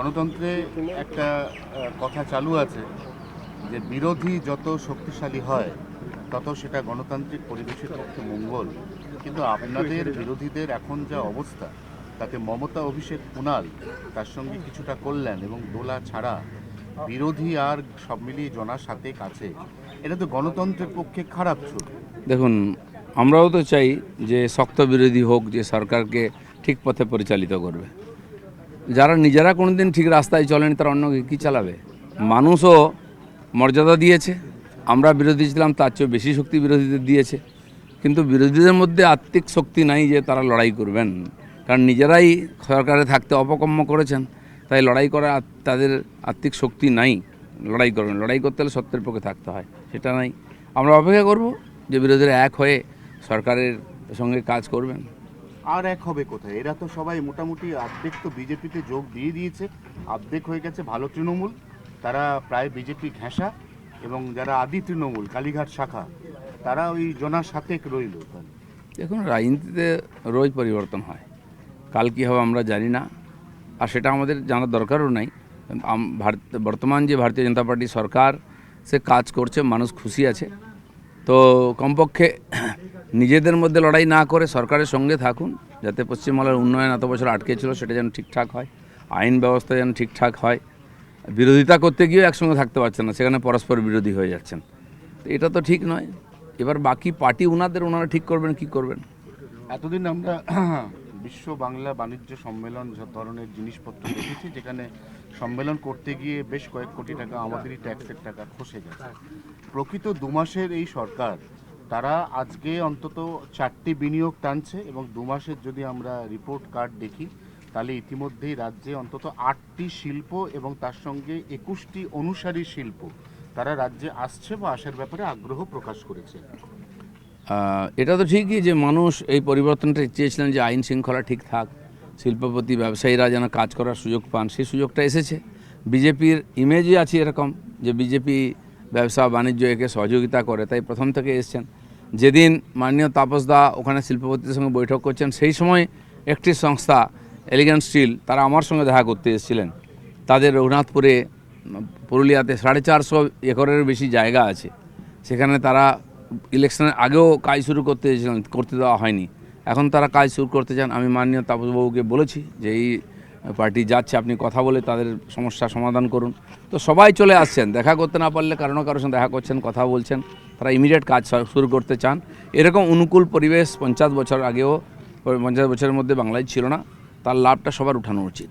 গণতন্ত্রে একটা কথা চালু আছে যে বিরোধী যত শক্তিশালী হয় তত সেটা গণতান্ত্রিক পরিবেশের পক্ষে মঙ্গল। কিন্তু আপনাদের বিরোধীদের এখন যা অবস্থা, তাতে মমতা অভিষেক কুণাল তার সঙ্গে কিছুটা কল্যাণ এবং দোলা ছাড়া বিরোধী আর সব মিলিয়ে জনা সাতেক আছে। এটা তো গণতন্ত্রের পক্ষে খারাপ ছবি। দেখুন, আমরাও তো চাই যে শক্ত বিরোধী হোক, যে সরকারকে ঠিক পথে পরিচালিত করবে। যারা নিজেরা কোনোদিন ঠিক রাস্তায় চলেনি তারা অন্যকে কী চালাবে? মানুষও মর্যাদা দিয়েছে, আমরা বিরোধী ছিলাম, তার চেয়ে বেশি শক্তি বিরোধীদের দিয়েছে। কিন্তু বিরোধীদের মধ্যে আত্মিক শক্তি নাই যে তারা লড়াই করবেন, কারণ নিজেরাই সরকারে থাকতে অপকর্ম করেছেন, তাই লড়াই করা তাদের আত্মিক শক্তি নাই। লড়াই করবেন, লড়াই করতে হলে সত্যের পক্ষে থাকতে হয়, সেটা নাই। আমরা অপেক্ষা করব যে বিরোধীরা এক হয়ে সরকারের সঙ্গে কাজ করবেন। আর এক হবে কোথায়? এরা তো সবাই মোটামুটি অর্ধেক তো বিজেপিতে যোগ দিয়ে দিয়েছে, অর্ধেক হয়ে গেছে ভালো তৃণমূল, তারা প্রায় বিজেপি ঘেঁষা, এবং যারা আদি তৃণমূল কালীঘাট শাখা তারা ওই জনা সাতেক রইল। দেখুন, রাজনীতিতে রোজ পরিবর্তন হয়, কাল কী হবে আমরা জানি না, আর সেটা আমাদের জানার দরকারও নাই। বর্তমান যে ভারতীয় জনতা পার্টি সরকার সে কাজ করছে, মানুষ খুশি আছে। তো কমপক্ষে নিজেদের মধ্যে লড়াই না করে সরকারের সঙ্গে থাকুন, যাতে পশ্চিমবাংলার উন্নয়ন এত বছর আটকে ছিল সেটা যেন ঠিকঠাক হয়, আইন ব্যবস্থা যেন ঠিকঠাক হয়। বিরোধিতা করতে গিয়েও একসঙ্গে থাকতে পারছেন না, সেখানে পরস্পর বিরোধী হয়ে যাচ্ছেন। তো এটা তো ঠিক নয়। এবার বাকি পার্টি ওনারা ঠিক করবেন কি করবেন। এতদিন আমরা বিশ্ব বাংলা বাণিজ্য সম্মেলন ধরনের জিনিসপত্র দেখেছি, যেখানে সম্মেলন করতে গিয়ে বেশ কয়েক কোটি টাকা আমাদেরই ট্যাক্সের টাকা খসে গেছে। প্রকৃত 2 মাসের এই সরকার, তারা আজকে অন্তত 4টি বিনিয়োগ টানছে, এবং 2 মাসের যদি আমরা রিপোর্ট কার্ড দেখি তাহলে ইতিমধ্যেই রাজ্যে অন্তত 8টি শিল্প এবং তার সঙ্গে 21টি অনুসারী শিল্প তারা রাজ্যে আসছে বা আসার ব্যাপারে আগ্রহ প্রকাশ করেছে। এটা তো ঠিকই যে মানুষ এই পরিবর্তনটা চেয়েছিলেন, যে আইন শৃঙ্খলা ঠিক থাক, শিল্পপতি ব্যবসায়ীরা যেন কাজ করার সুযোগ পান, সেই সুযোগটা এসেছে। বিজেপির ইমেজই আছে এরকম যে বিজেপি ব্যবসা বাণিজ্য একে সহযোগিতা করে, তাই প্রথম থেকে এসছেন। যেদিন মাননীয় তাপসদা ওখানে শিল্পপতিদের সঙ্গে বৈঠক করছেন, সেই সময় একটি সংস্থা এলিগেন্ট স্টিল তারা আমার সঙ্গে দেখা করতে এসেছিলেন। তাদের রঘুনাথপুরে পুরুলিয়াতে 450 একরের বেশি জায়গা আছে, সেখানে তারা ইলেকশনের আগেও কাজ শুরু করতে দেওয়া হয়নি, এখন তারা কাজ শুরু করতে চান। আমি মাননীয় তাপসবাবুকে বলেছি যে এই পার্টি যাচ্ছে, আপনি কথা বলে তাদের সমস্যা সমাধান করুন। তো সবাই চলে আসছেন, দেখা করতে না পারলে কারোর সঙ্গে দেখা করছেন, কথা বলছেন, তারা ইমিডিয়েট কাজ শুরু করতে চান। এরকম অনুকূল পরিবেশ 50 বছর আগেও, 50 বছরের মধ্যে বাংলায় ছিল না, তার লাভটা সবার উঠানো উচিত।